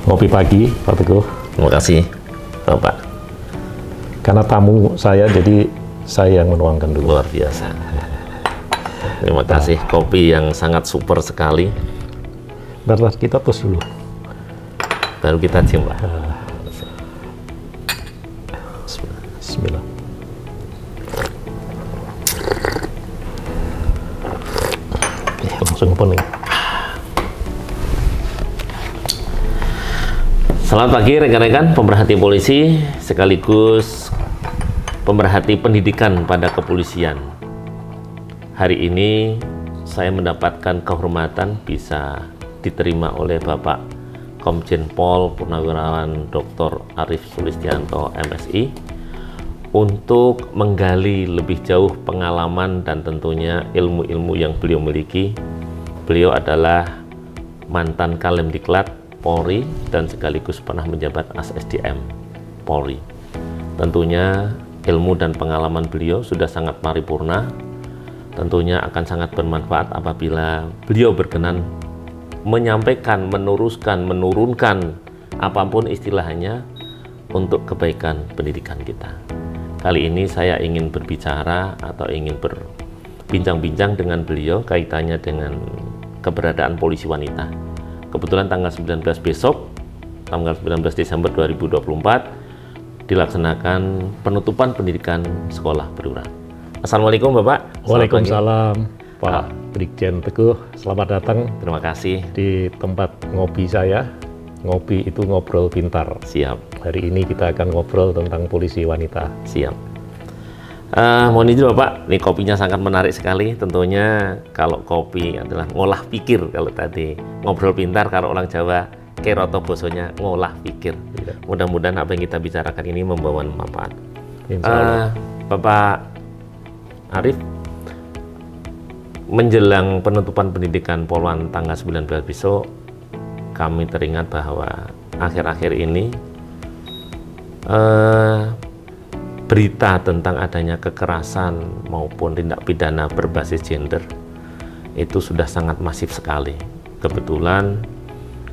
Ngopi pagi, Pak Teguh. Terima kasih, Bapak. Karena tamu saya, jadi saya yang menuangkan dulu. Luar biasa. Terima kasih, kopi yang sangat super sekali. Bentar, kita tos dulu. Baru kita cium, Pak. Bismillah. Langsung pening. Selamat pagi rekan-rekan pemerhati polisi sekaligus pemerhati pendidikan pada kepolisian. Hari ini saya mendapatkan kehormatan bisa diterima oleh Bapak Komjen Pol Purnawirawan Dr. Arief Sulistianto MSI untuk menggali lebih jauh pengalaman dan tentunya ilmu-ilmu yang beliau miliki. Beliau adalah mantan Kalemdiklat Polri dan sekaligus pernah menjabat ASSDM Polri. Tentunya ilmu dan pengalaman beliau sudah sangat paripurna. Tentunya akan sangat bermanfaat apabila beliau berkenan menyampaikan, menurunkan apapun istilahnya untuk kebaikan pendidikan kita. Kali ini saya ingin berbicara atau ingin berbincang-bincang dengan beliau kaitannya dengan keberadaan polisi wanita. Kebetulan tanggal 19 besok, tanggal 19 Desember 2024, dilaksanakan penutupan pendidikan sekolah perwira. Assalamualaikum Bapak. Waalaikumsalam Pak Brigjen Teguh. Selamat datang. Terima kasih. Di tempat ngopi saya. Ngopi itu ngobrol pintar. Siap. Hari ini kita akan ngobrol tentang polisi wanita. Siap. Mohon izin Bapak, ini kopinya sangat menarik sekali. Tentunya kalau kopi adalah ngolah pikir, kalau tadi ngobrol pintar, kalau orang Jawa keroto bosonya ngolah pikir. Ya. Mudah-mudahan apa yang kita bicarakan ini membawa manfaat. Insya Allah. Bapak Arief, menjelang penutupan pendidikan Polwan tanggal 19 besok, kami teringat bahwa akhir-akhir ini berita tentang adanya kekerasan maupun tindak pidana berbasis gender itu sudah sangat masif sekali. Kebetulan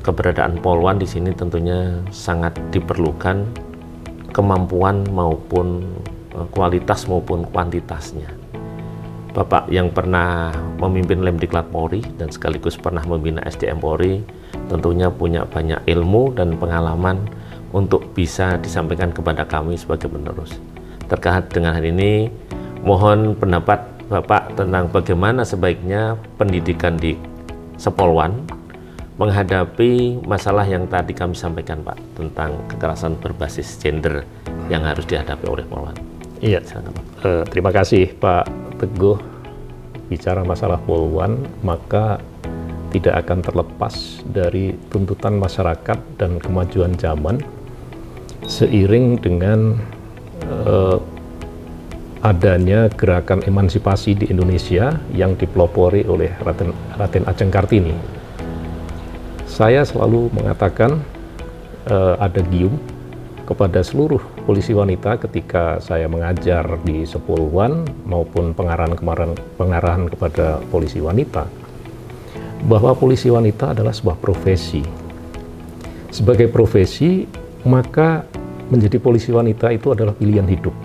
keberadaan Polwan di sini tentunya sangat diperlukan kemampuan maupun kualitas maupun kuantitasnya. Bapak yang pernah memimpin Lemdiklat Polri dan sekaligus pernah membina SDM Polri tentunya punya banyak ilmu dan pengalaman untuk bisa disampaikan kepada kami sebagai penerus. Terkait dengan hal ini, mohon pendapat Bapak tentang bagaimana sebaiknya pendidikan di Sepolwan menghadapi masalah yang tadi kami sampaikan Pak, tentang kekerasan berbasis gender yang harus dihadapi oleh Polwan. Iya, terima kasih Pak Teguh. Bicara masalah Polwan, maka tidak akan terlepas dari tuntutan masyarakat dan kemajuan zaman seiring dengan adanya gerakan emansipasi di Indonesia yang dipelopori oleh Raden Ajeng Kartini. Saya selalu mengatakan ada gium kepada seluruh polisi wanita ketika saya mengajar di Sepolwan maupun pengarahan kepada polisi wanita, bahwa polisi wanita adalah sebuah profesi. Sebagai profesi, maka menjadi polisi wanita itu adalah pilihan hidup.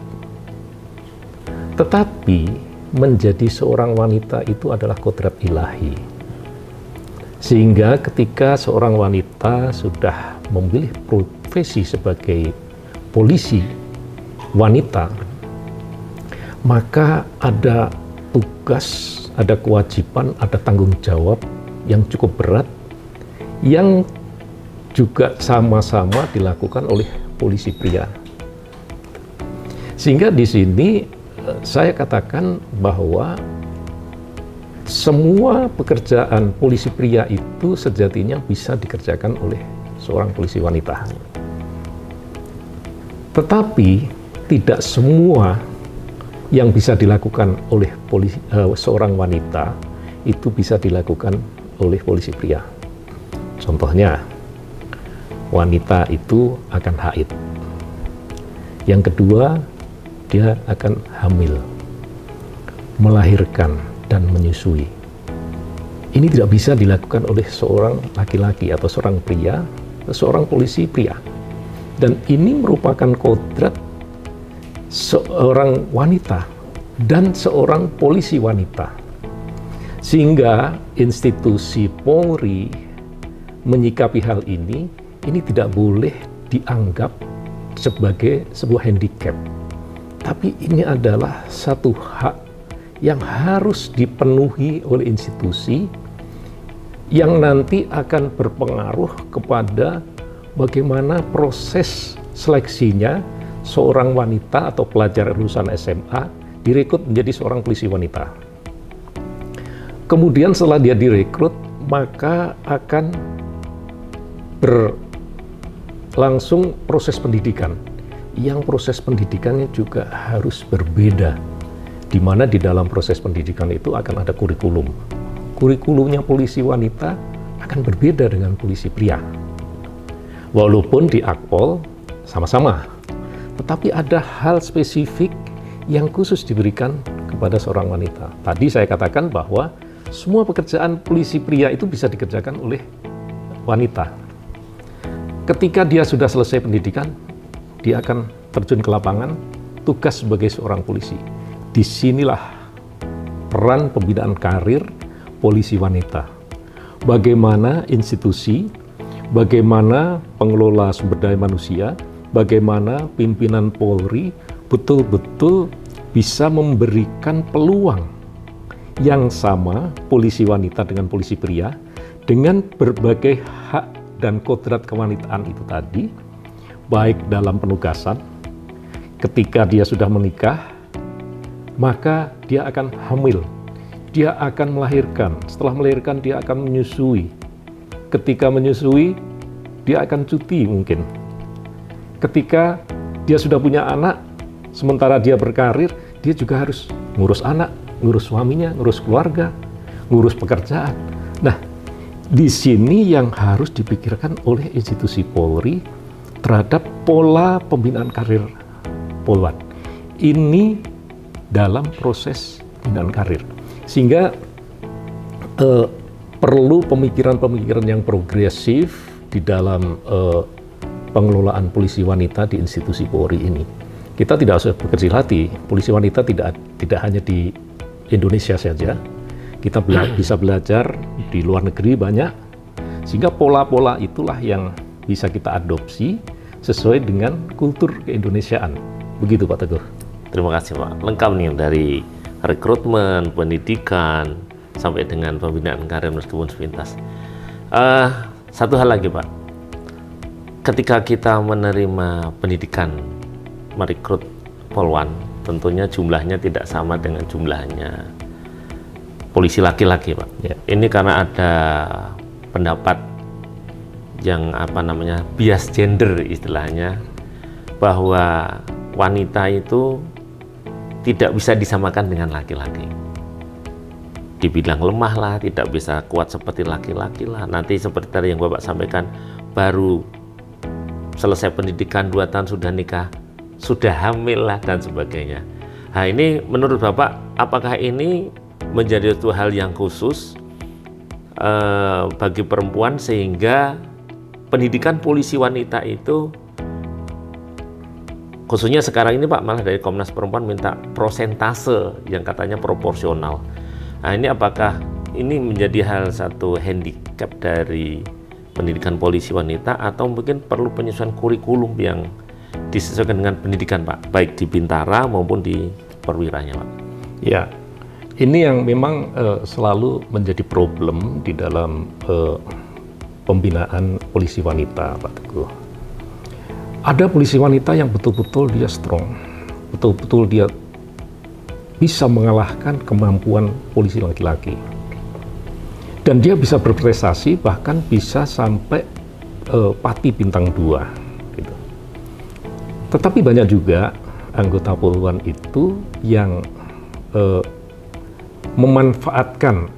Tetapi menjadi seorang wanita itu adalah kodrat ilahi. Sehingga ketika seorang wanita sudah memilih profesi sebagai polisi wanita, maka ada tugas, ada kewajiban, ada tanggung jawab yang cukup berat yang juga sama-sama dilakukan oleh polisi pria. Sehingga di sini saya katakan bahwa semua pekerjaan polisi pria itu sejatinya bisa dikerjakan oleh seorang polisi wanita. Tetapi tidak semua yang bisa dilakukan oleh seorang wanita itu bisa dilakukan oleh polisi pria. Contohnya, wanita itu akan haid. Yang kedua, dia akan hamil, melahirkan, dan menyusui. Ini tidak bisa dilakukan oleh seorang laki-laki atau seorang pria seorang polisi pria. Dan ini merupakan kodrat seorang wanita dan seorang polisi wanita. Sehingga institusi Polri menyikapi hal ini tidak boleh dianggap sebagai sebuah handicap. Tapi ini adalah satu hak yang harus dipenuhi oleh institusi yang nanti akan berpengaruh kepada bagaimana proses seleksinya seorang wanita atau pelajar lulusan SMA direkrut menjadi seorang polisi wanita. Kemudian setelah dia direkrut, maka akan berlangsung proses pendidikan. Yang proses pendidikannya juga harus berbeda, di mana di dalam proses pendidikan itu akan ada kurikulum. Kurikulumnya polisi wanita akan berbeda dengan polisi pria. Walaupun di Akpol sama-sama, tetapi ada hal spesifik yang khusus diberikan kepada seorang wanita. Tadi saya katakan bahwa semua pekerjaan polisi pria itu bisa dikerjakan oleh wanita. Ketika dia sudah selesai pendidikan, dia akan terjun ke lapangan, tugas sebagai seorang polisi. Disinilah peran pembinaan karir polisi wanita. Bagaimana institusi, bagaimana pengelola sumber daya manusia, bagaimana pimpinan Polri betul-betul bisa memberikan peluang yang sama polisi wanita dengan polisi pria dengan berbagai hak dan kodrat kewanitaan itu tadi, baik dalam penugasan, ketika dia sudah menikah, maka dia akan hamil, dia akan melahirkan, setelah melahirkan dia akan menyusui, ketika menyusui dia akan cuti mungkin, ketika dia sudah punya anak, sementara dia berkarir, dia juga harus ngurus anak, ngurus suaminya, ngurus keluarga, ngurus pekerjaan. Nah, di sini yang harus dipikirkan oleh institusi Polri terhadap pola pembinaan karir Polwan. Ini dalam proses pembinaan karir. Sehingga perlu pemikiran-pemikiran yang progresif di dalam pengelolaan polisi wanita di institusi Polri ini. Kita tidak usah berkecil hati, polisi wanita tidak hanya di Indonesia saja, kita bisa belajar di luar negeri banyak, sehingga pola-pola itulah yang bisa kita adopsi sesuai dengan kultur keindonesiaan. Begitu Pak Teguh. Terima kasih Pak. Lengkap nih dari rekrutmen, pendidikan, sampai dengan pembinaan karir meskipun sepintas. Satu hal lagi Pak, ketika kita menerima pendidikan merekrut Polwan, tentunya jumlahnya tidak sama dengan jumlahnya polisi laki-laki Pak. Ya. Ini karena ada pendapat yang bias gender istilahnya, bahwa wanita itu tidak bisa disamakan dengan laki-laki. Dibilang lemah lah, tidak bisa kuat seperti laki-laki lah. Nanti seperti tadi yang Bapak sampaikan, baru selesai pendidikan 2 tahun sudah nikah, sudah hamil lah dan sebagainya. Nah ini menurut Bapak, apakah ini menjadi suatu hal yang khusus bagi perempuan sehingga pendidikan polisi wanita itu, khususnya sekarang ini Pak, malah dari Komnas Perempuan minta prosentase yang katanya proporsional. Nah ini apakah ini menjadi hal satu handicap dari pendidikan polisi wanita, atau mungkin perlu penyesuaian kurikulum yang disesuaikan dengan pendidikan Pak, baik di Bintara maupun di perwiranya Pak? Ya, ini yang memang selalu menjadi problem di dalam pembinaan polisi wanita Pak Teguh. Ada polisi wanita yang betul-betul dia strong, betul-betul dia bisa mengalahkan kemampuan polisi laki-laki. Dan dia bisa berprestasi, bahkan bisa sampai Pati bintang 2 gitu. Tetapi banyak juga anggota Polwan itu yang memanfaatkan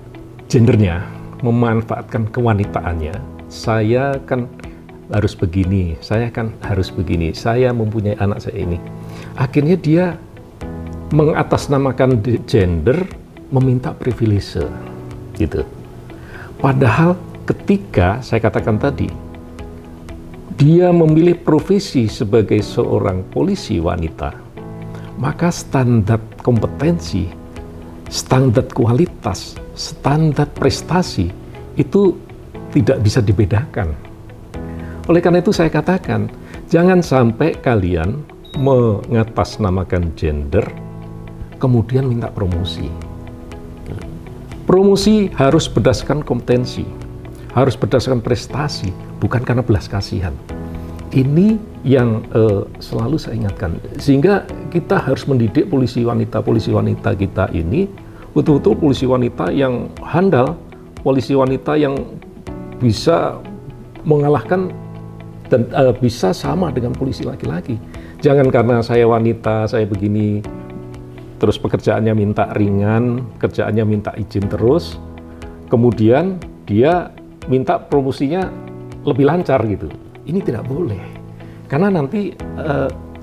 gendernya, memanfaatkan kewanitaannya. Saya kan harus begini, saya kan harus begini, saya mempunyai anak saya ini. Akhirnya dia mengatasnamakan gender, meminta privilege gitu. Padahal ketika saya katakan tadi, dia memilih profesi sebagai seorang polisi wanita, maka standar kompetensi, standar kualitas, standar prestasi itu tidak bisa dibedakan. Oleh karena itu saya katakan, jangan sampai kalian mengatasnamakan gender, kemudian minta promosi. Promosi harus berdasarkan kompetensi, harus berdasarkan prestasi, bukan karena belas kasihan. Ini yang selalu saya ingatkan. Sehingga kita harus mendidik polisi wanita kita ini betul-betul polisi wanita yang handal, polisi wanita yang bisa mengalahkan dan bisa sama dengan polisi laki-laki. Jangan karena saya wanita, saya begini, terus pekerjaannya minta ringan, kerjaannya minta izin terus, kemudian dia minta promosinya lebih lancar gitu. Ini tidak boleh, karena nanti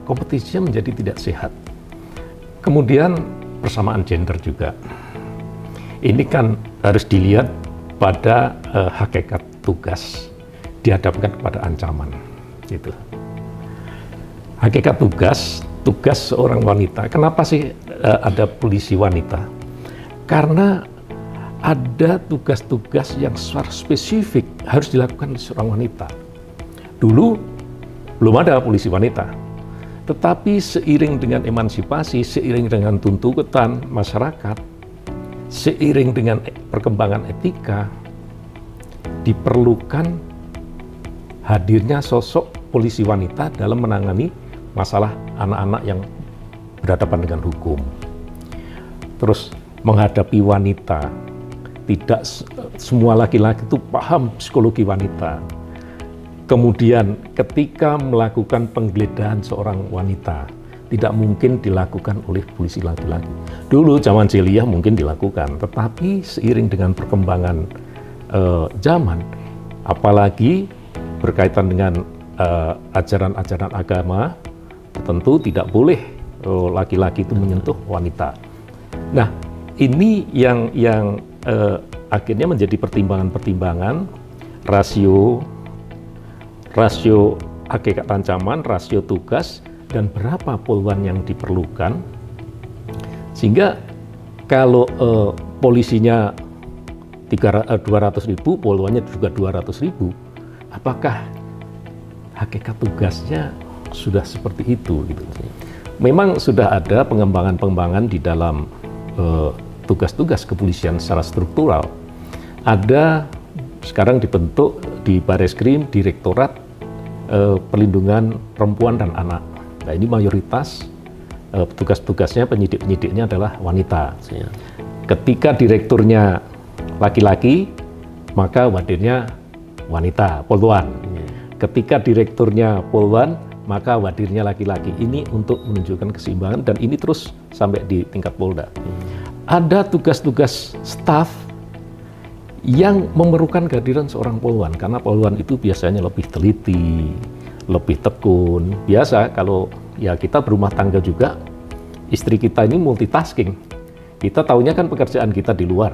kompetisinya menjadi tidak sehat. Kemudian persamaan gender juga. Ini kan harus dilihat pada hakikat tugas, dihadapkan kepada ancaman gitu. Hakikat tugas seorang wanita. Kenapa sih ada polisi wanita? Karena ada tugas-tugas yang secara spesifik harus dilakukan oleh seorang wanita. Dulu belum ada polisi wanita, tetapi seiring dengan emansipasi, seiring dengan tuntutan masyarakat, seiring dengan perkembangan etika, diperlukan hadirnya sosok polisi wanita dalam menangani masalah anak-anak yang berhadapan dengan hukum. Terus menghadapi wanita, tidak semua laki-laki itu paham psikologi wanita. Kemudian ketika melakukan penggeledahan seorang wanita, tidak mungkin dilakukan oleh polisi laki-laki. Dulu zaman jahiliyah mungkin dilakukan, tetapi seiring dengan perkembangan zaman, apalagi berkaitan dengan ajaran-ajaran agama, tentu tidak boleh laki-laki itu menyentuh wanita. Nah, ini yang akhirnya menjadi pertimbangan-pertimbangan rasio hakikat ancaman, rasio tugas, dan berapa poluan yang diperlukan. Sehingga kalau polisinya 200.000, poluannya juga 200.000, apakah hakikat tugasnya sudah seperti itu gitu. Memang sudah ada pengembangan-pengembangan di dalam tugas-tugas kepolisian secara struktural. Ada sekarang dibentuk di Bareskrim Direktorat Perlindungan Perempuan dan Anak. Nah, ini mayoritas tugas-tugasnya penyidik-penyidiknya adalah wanita. Ketika direkturnya laki-laki, maka wadirnya wanita, poluan. Ketika direkturnya poluan, maka wadirnya laki-laki. Ini untuk menunjukkan keseimbangan, dan ini terus sampai di tingkat Polda. Ada tugas-tugas staf yang memerlukan kehadiran seorang poluan, karena poluan itu biasanya lebih teliti, lebih tekun. Biasa kalau ya kita berumah tangga juga, istri kita ini multitasking. Kita taunya kan pekerjaan kita di luar.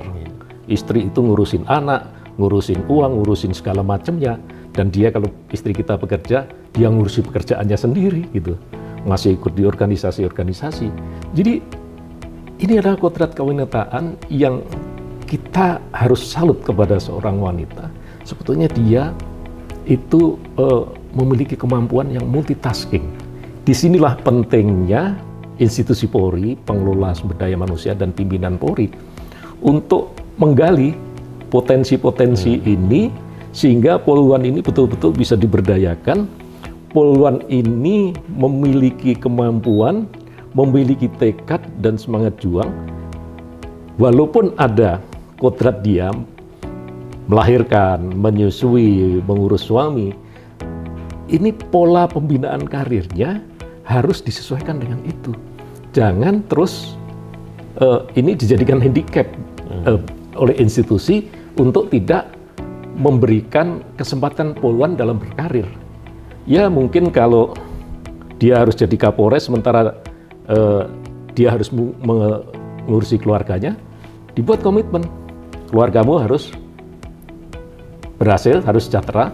Istri itu ngurusin anak, ngurusin uang, ngurusin segala macamnya. Dan dia, kalau istri kita bekerja, dia ngurusin pekerjaannya sendiri gitu. Masih ikut di organisasi-organisasi. Jadi ini adalah kodrat kewanitaan yang kita harus salut kepada seorang wanita. Sebetulnya dia itu memiliki kemampuan yang multitasking. Disinilah pentingnya institusi Polri, pengelola sumber daya manusia dan pimpinan Polri untuk menggali potensi-potensi ini, sehingga poluan ini betul-betul bisa diberdayakan. Poluan ini memiliki kemampuan, memiliki tekad dan semangat juang. Walaupun ada kodrat dia melahirkan, menyusui, mengurus suami, ini pola pembinaan karirnya harus disesuaikan dengan itu. Jangan terus ini dijadikan handicap oleh institusi untuk tidak memberikan kesempatan poluan dalam berkarir. Ya mungkin kalau dia harus jadi Kapolres, sementara dia harus mengurusi keluarganya, dibuat komitmen. Keluargamu harus berhasil, harus sejahtera,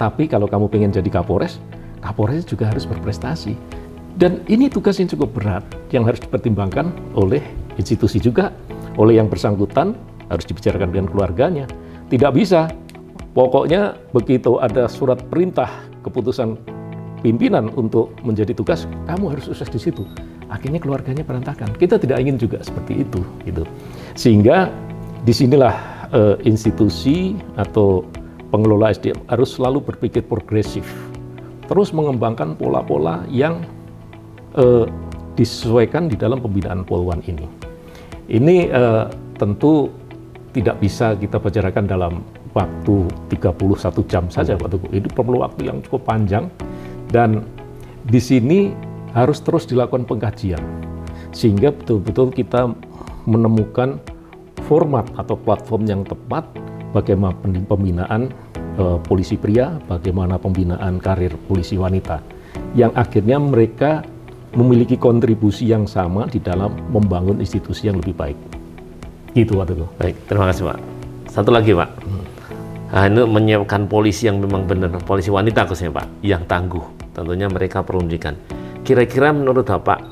Tapi kalau kamu pengen jadi Kapolres, Kapolres juga harus berprestasi. Dan ini tugas yang cukup berat yang harus dipertimbangkan oleh institusi juga, oleh yang bersangkutan, harus dibicarakan dengan keluarganya. Tidak bisa, pokoknya begitu ada surat perintah keputusan pimpinan untuk menjadi tugas, kamu harus sukses di situ. Akhirnya keluarganya berantakan. Kita tidak ingin juga seperti itu, gitu. Sehingga disinilah institusi atau pengelola SDM harus selalu berpikir progresif, terus mengembangkan pola-pola yang disesuaikan di dalam pembinaan Polwan ini. Ini tentu tidak bisa kita bicarakan dalam waktu 31 jam saja, Pak Teguh. Itu perlu waktu yang cukup panjang, dan di sini harus terus dilakukan pengkajian sehingga betul-betul kita menemukan format atau platform yang tepat bagaimana pembinaan polisi pria, bagaimana pembinaan karir polisi wanita, yang akhirnya mereka memiliki kontribusi yang sama di dalam membangun institusi yang lebih baik. Itu, Pak Teguh. Baik, terima kasih Pak. Satu lagi Pak, nah, ini menyiapkan polisi yang memang benar, polisi wanita khususnya Pak, yang tangguh. Tentunya mereka perlu pendidikan. Kira-kira menurut Bapak,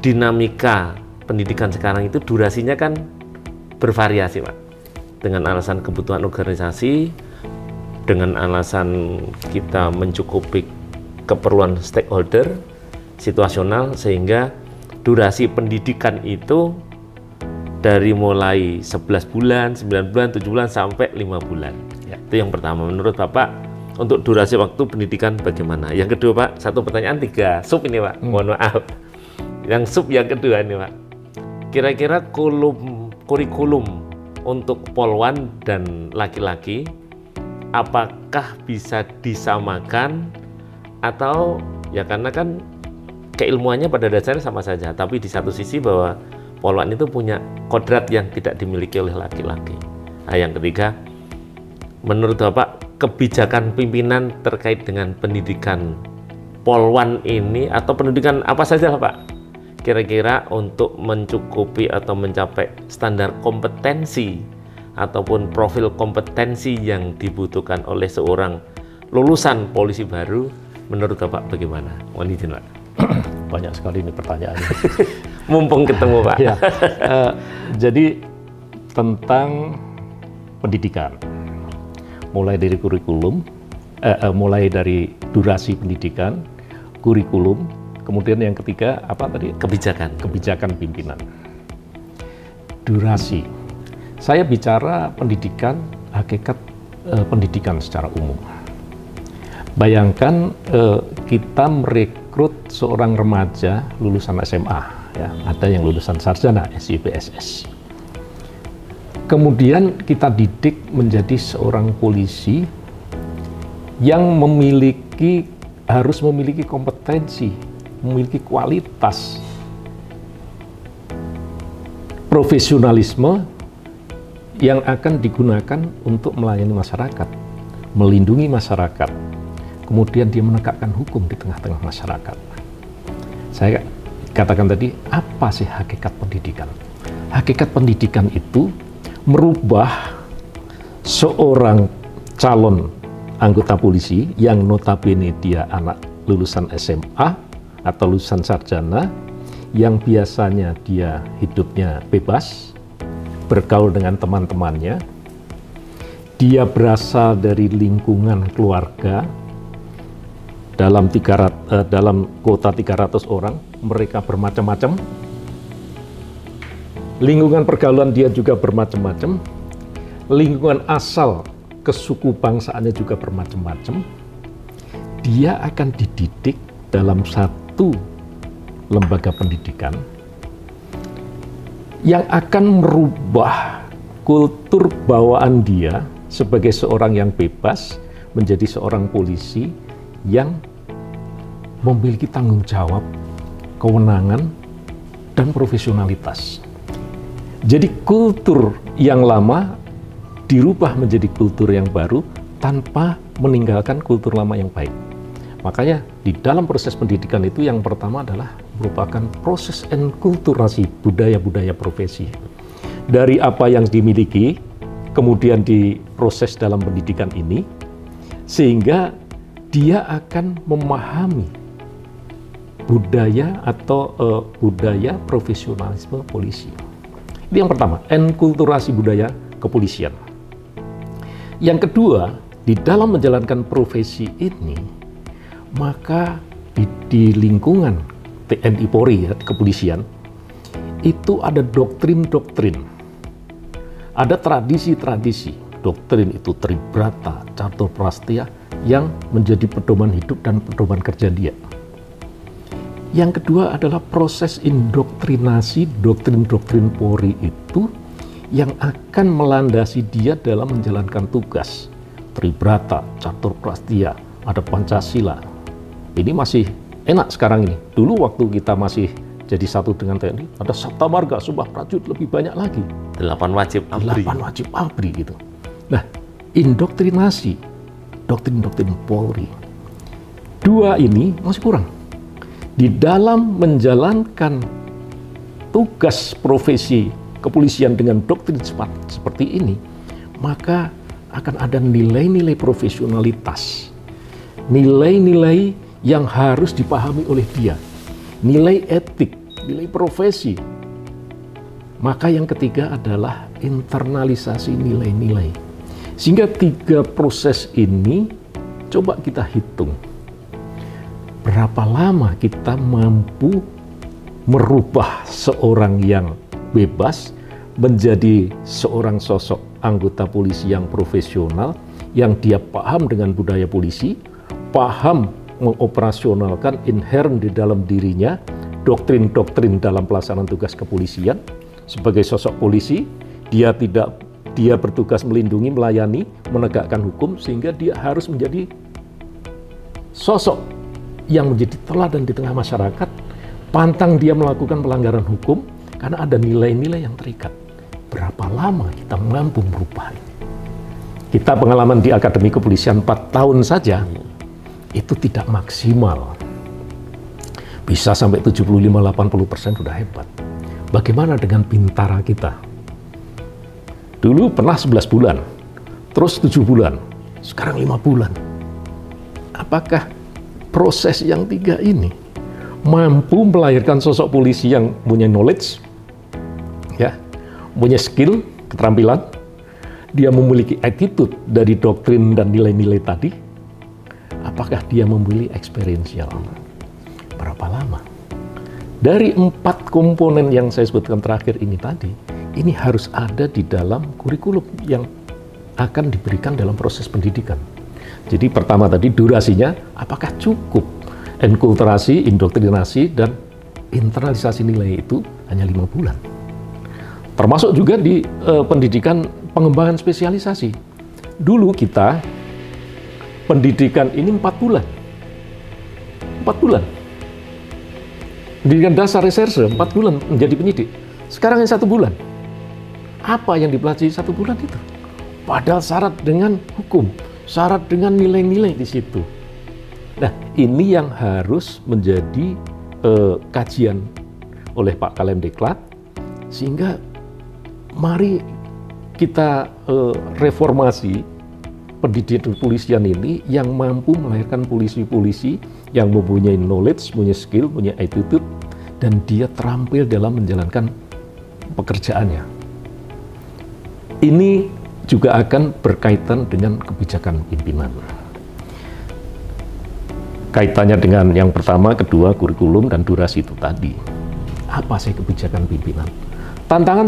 dinamika pendidikan sekarang itu durasinya kan bervariasi Pak. Dengan alasan kebutuhan organisasi, dengan alasan kita mencukupi keperluan stakeholder, situasional, sehingga durasi pendidikan itu dari mulai 11 bulan, 9 bulan, 7 bulan, sampai 5 bulan. Ya. Itu yang pertama. Menurut Bapak, untuk durasi waktu pendidikan bagaimana? Yang kedua Pak, satu pertanyaan 3 sub ini Pak, mohon maaf. Yang sub yang kedua ini Pak, kira-kira kurikulum untuk Polwan dan laki-laki, apakah bisa disamakan atau ya karena kan keilmuannya pada dasarnya sama saja, tapi di satu sisi bahwa Polwan itu punya kodrat yang tidak dimiliki oleh laki-laki. Nah, yang ketiga, menurut Bapak, kebijakan pimpinan terkait dengan pendidikan Polwan ini atau pendidikan apa saja Pak, kira-kira untuk mencukupi atau mencapai standar kompetensi ataupun profil kompetensi yang dibutuhkan oleh seorang lulusan polisi baru, menurut Bapak bagaimana? Mohon izin Pak. Banyak sekali ini pertanyaannya. Mumpung ketemu Pak. Ya, jadi tentang pendidikan, mulai dari kurikulum, mulai dari durasi pendidikan, kurikulum, kemudian yang ketiga apa tadi? Kebijakan pimpinan. Durasi. Saya bicara pendidikan, hakikat pendidikan secara umum. Bayangkan kita merekrut seorang remaja lulusan SMA, ya, ada yang lulusan sarjana SIPSS. Kemudian kita didik menjadi seorang polisi yang harus memiliki kompetensi, memiliki kualitas, profesionalisme yang akan digunakan untuk melayani masyarakat, melindungi masyarakat, kemudian dia menegakkan hukum di tengah-tengah masyarakat. Saya katakan tadi, apa sih hakikat pendidikan? Hakikat pendidikan itu merubah seorang calon anggota polisi yang notabene dia anak lulusan SMA atau lulusan sarjana, yang biasanya dia hidupnya bebas, bergaul dengan teman-temannya, dia berasal dari lingkungan keluarga. Dalam kota 300 orang, mereka bermacam-macam. Lingkungan pergaulan dia juga bermacam-macam. Lingkungan asal kesuku bangsaannya juga bermacam-macam. Dia akan dididik dalam satu lembaga pendidikan yang akan merubah kultur bawaan dia sebagai seorang yang bebas menjadi seorang polisi yang memiliki tanggung jawab, kewenangan, dan profesionalitas. Jadi kultur yang lama dirubah menjadi kultur yang baru tanpa meninggalkan kultur lama yang baik. Makanya di dalam proses pendidikan itu yang pertama adalah merupakan proses enkulturasi budaya-budaya profesi. Dari apa yang dimiliki, kemudian diproses dalam pendidikan ini, sehingga dia akan memahami budaya atau budaya profesionalisme polisi. Itu yang pertama, enkulturasi budaya kepolisian. Yang kedua, di dalam menjalankan profesi ini, maka di lingkungan TNI Polri ya, kepolisian, itu ada doktrin-doktrin, ada tradisi-tradisi. Doktrin itu Tribrata, Catur Prastia yang menjadi pedoman hidup dan pedoman kerja dia. Yang kedua adalah proses indoktrinasi doktrin-doktrin Polri itu yang akan melandasi dia dalam menjalankan tugas. Tribrata, Catur Prastia, ada Pancasila. Ini masih enak sekarang ini. Dulu waktu kita masih jadi satu dengan TNI, ada Sabta Marga, Sumpah Prajurit, lebih banyak lagi. 8 wajib ABRI. 8 wajib ABRI gitu. Nah, indoktrinasi doktrin-doktrin Polri. 2 ini masih kurang. Di dalam menjalankan tugas profesi kepolisian dengan doktrin seperti ini, maka akan ada nilai-nilai profesionalitas, nilai-nilai yang harus dipahami oleh dia, nilai etik, nilai profesi. Maka yang ketiga adalah internalisasi nilai-nilai. Sehingga 3 proses ini coba kita hitung. Berapa lama kita mampu merubah seorang yang bebas menjadi seorang sosok anggota polisi yang profesional, yang dia paham dengan budaya polisi, paham mengoperasionalkan inherent di dalam dirinya doktrin-doktrin dalam pelaksanaan tugas kepolisian. Sebagai sosok polisi, dia bertugas melindungi, melayani, menegakkan hukum, sehingga dia harus menjadi sosok yang menjadi teladan di tengah masyarakat, pantang dia melakukan pelanggaran hukum karena ada nilai-nilai yang terikat. Berapa lama kita mampu merubah ini? Kita pengalaman di Akademi Kepolisian 4 tahun saja, itu tidak maksimal. Bisa sampai 75-80% sudah hebat. Bagaimana dengan Bintara kita? Dulu pernah 11 bulan, terus 7 bulan, sekarang 5 bulan. Apakah proses yang 3 ini mampu melahirkan sosok polisi yang punya knowledge, ya, punya skill, keterampilan, dia memiliki attitude dari doktrin dan nilai-nilai tadi? Apakah dia memiliki experiential? Berapa lama? Dari 4 komponen yang saya sebutkan terakhir ini tadi, ini harus ada di dalam kurikulum yang akan diberikan dalam proses pendidikan. Jadi pertama tadi durasinya, apakah cukup? Enkulturasi, indoktrinasi, dan internalisasi nilai itu hanya 5 bulan. Termasuk juga di pendidikan pengembangan spesialisasi. Dulu kita, pendidikan ini 4 bulan. 4 bulan. Pendidikan dasar reserse, 4 bulan menjadi penyidik. Sekarang yang 1 bulan. Apa yang dipelajari 1 bulan itu? Padahal syarat dengan hukum, syarat dengan nilai-nilai di situ. Nah, ini yang harus menjadi kajian oleh Pak Kalemdiklat, sehingga mari kita reformasi pendidikan kepolisian ini yang mampu melahirkan polisi-polisi yang mempunyai knowledge, punya skill, punya attitude, dan dia terampil dalam menjalankan pekerjaannya. Ini juga akan berkaitan dengan kebijakan pimpinan. Kaitannya dengan yang pertama, kedua, kurikulum, dan durasi itu tadi. Apa sih kebijakan pimpinan? Tantangan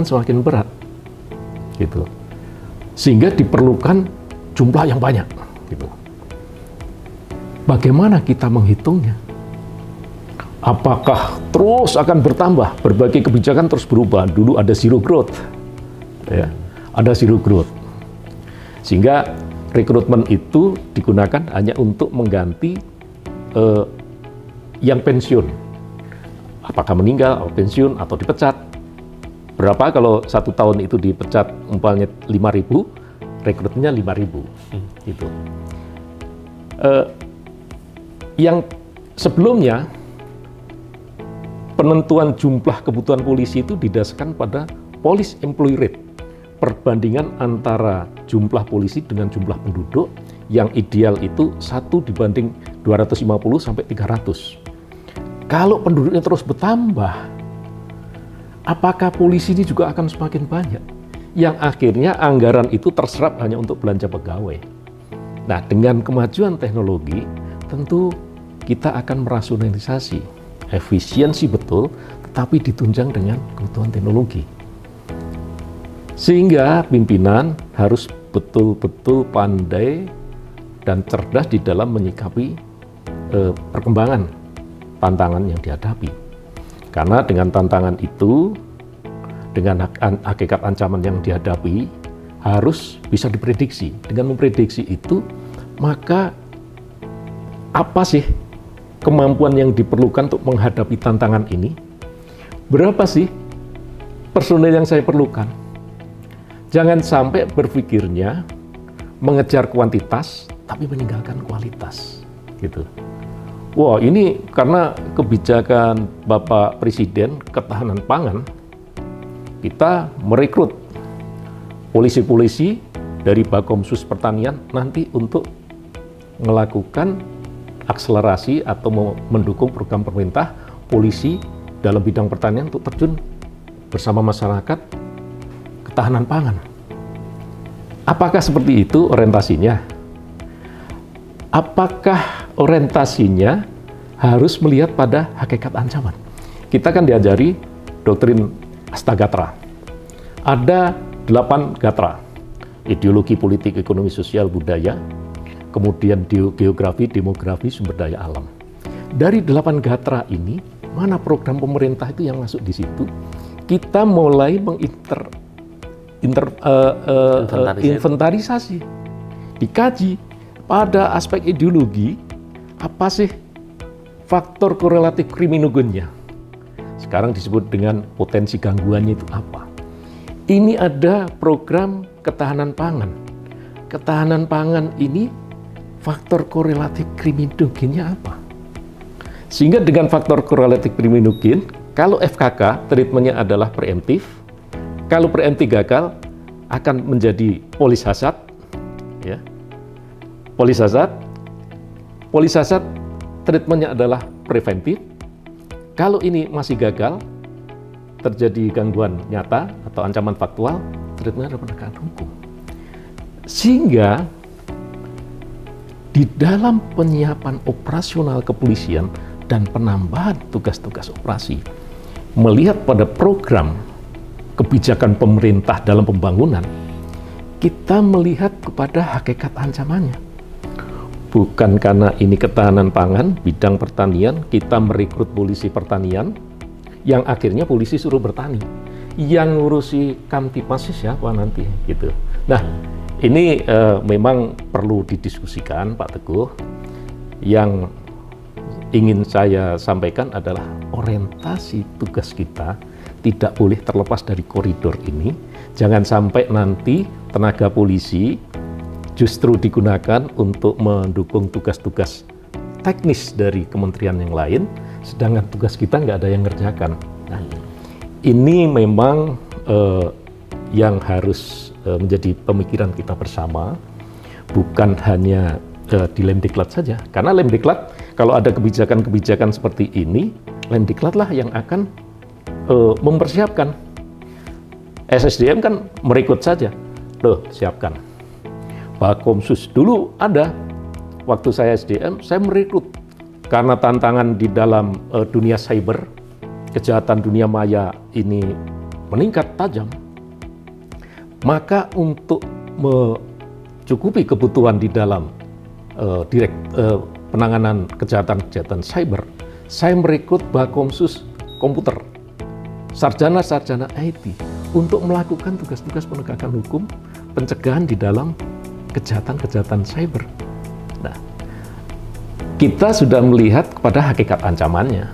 semakin berat, gitu. Sehingga diperlukan jumlah yang banyak, gitu. Bagaimana kita menghitungnya? Apakah terus akan bertambah? Berbagai kebijakan terus berubah. Dulu ada zero growth, ya, ada zero growth, sehingga rekrutmen itu digunakan hanya untuk mengganti yang pensiun, apakah meninggal, atau pensiun, atau dipecat. Berapa kalau 1 tahun itu dipecat umpamanya 5.000, rekrutmennya 5.000, gitu. Yang sebelumnya penentuan jumlah kebutuhan polisi itu didasarkan pada police employee rate, perbandingan antara jumlah polisi dengan jumlah penduduk yang ideal itu 1 dibanding 250 sampai 300. Kalau penduduknya terus bertambah, apakah polisi ini juga akan semakin banyak? Yang akhirnya anggaran itu terserap hanya untuk belanja pegawai. Nah, dengan kemajuan teknologi, tentu kita akan merasionalisasi, efisiensi betul, tetapi ditunjang dengan kebutuhan teknologi. Sehingga pimpinan harus betul-betul pandai dan cerdas di dalam menyikapi perkembangan tantangan yang dihadapi. Karena dengan tantangan itu, dengan hakikat ancaman yang dihadapi, harus bisa diprediksi. Dengan memprediksi itu, maka apa sih kemampuan yang diperlukan untuk menghadapi tantangan ini? Berapa sih personel yang saya perlukan? Jangan sampai berpikirnya mengejar kuantitas, tapi meninggalkan kualitas. Gitu. Wah, ini karena kebijakan Bapak Presiden ketahanan pangan, kita merekrut polisi-polisi dari Bakomsus Pertanian nanti untuk melakukan akselerasi atau mendukung program pemerintah polisi dalam bidang pertanian untuk terjun bersama masyarakat ketahanan pangan. Apakah seperti itu orientasinya? Apakah orientasinya harus melihat pada hakikat ancaman? Kita kan diajari doktrin Astagatra. Ada 8 gatra. Ideologi, politik, ekonomi, sosial, budaya, kemudian geografi, demografi, sumber daya alam. Dari 8 gatra ini, mana program pemerintah itu yang masuk di situ? Kita mulai inventarisasi, dikaji pada aspek ideologi, apa sih faktor korelatif kriminogennya? Sekarang disebut dengan potensi gangguannya itu apa? Ini ada program ketahanan pangan. Ketahanan pangan ini faktor korelatif kriminogennya apa? Sehingga dengan faktor korelatif kriminogen, kalau FKK treatmentnya adalah preemptif, kalau preemptif gagal akan menjadi polis hasad, ya. Polis hasad treatmentnya adalah preventif. Kalau ini masih gagal, terjadi gangguan nyata atau ancaman faktual, treatmentnya adalah penegakan hukum. Sehingga di dalam penyiapan operasional kepolisian dan penambahan tugas-tugas operasi, melihat pada program kebijakan pemerintah dalam pembangunan, kita melihat kepada hakikat ancamannya. Bukan karena ini ketahanan pangan, bidang pertanian, kita merekrut polisi pertanian, yang akhirnya polisi suruh bertani. Yang ngurusi kamtipmasnya siapa nanti? Gitu. Nah, ini memang perlu didiskusikan, Pak Teguh. Yang ingin saya sampaikan adalah orientasi tugas kita tidak boleh terlepas dari koridor ini. Jangan sampai nanti tenaga polisi justru digunakan untuk mendukung tugas-tugas teknis dari kementerian yang lain, sedangkan tugas kita nggak ada yang ngerjakan. Nah, ini memang yang harus menjadi pemikiran kita bersama, bukan hanya di Lemdiklat saja. Karena Lemdiklat, kalau ada kebijakan-kebijakan seperti ini, Lemdiklat lah yang akan mempersiapkan. SSDM kan merekrut saja, loh siapkan. Bakomsus dulu ada, waktu saya SDM, saya merekrut. Karena tantangan di dalam dunia cyber, kejahatan dunia maya ini meningkat tajam, maka untuk mencukupi kebutuhan di dalam penanganan kejahatan cyber, saya merekrut Bakomsus komputer, sarjana-sarjana IT, untuk melakukan tugas-tugas penegakan hukum, pencegahan di dalam kejahatan-kejahatan cyber. Nah, kita sudah melihat kepada hakikat ancamannya,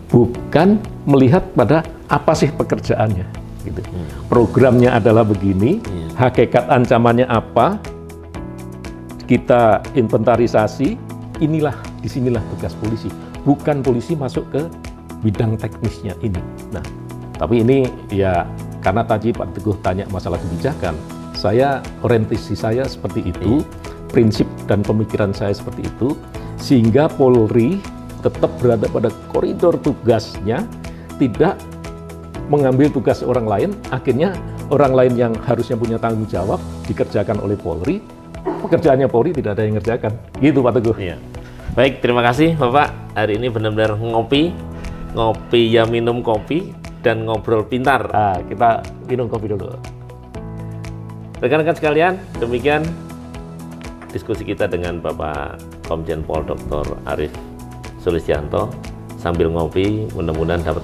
bukan melihat pada apa sih pekerjaannya. Gitu. Programnya adalah begini, hakikat ancamannya apa, kita inventarisasi, disinilah tugas polisi. Bukan polisi masuk ke bidang teknisnya ini. Nah, tapi ini ya Karena tadi Pak Teguh tanya masalah kebijakan, orientasi saya seperti itu, prinsip dan pemikiran saya seperti itu, sehingga Polri tetap berada pada koridor tugasnya, tidak mengambil tugas orang lain, akhirnya orang lain yang harusnya punya tanggung jawab dikerjakan oleh Polri, pekerjaannya Polri tidak ada yang ngerjakan. Gitu Pak Teguh. Iya. Baik, terima kasih Bapak. Hari ini benar-benar ngopi ya minum kopi, dan ngobrol pintar. Kita minum kopi dulu. Rekan-rekan sekalian, demikian diskusi kita dengan Bapak Komjen Pol Dr. Arief Sulistianto. Sambil ngopi, mudah-mudahan dapat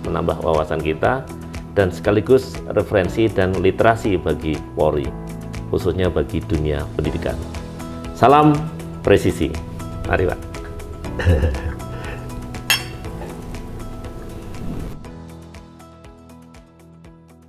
menambah wawasan kita dan sekaligus referensi dan literasi bagi Polri, khususnya bagi dunia pendidikan. Salam presisi. Mari Pak.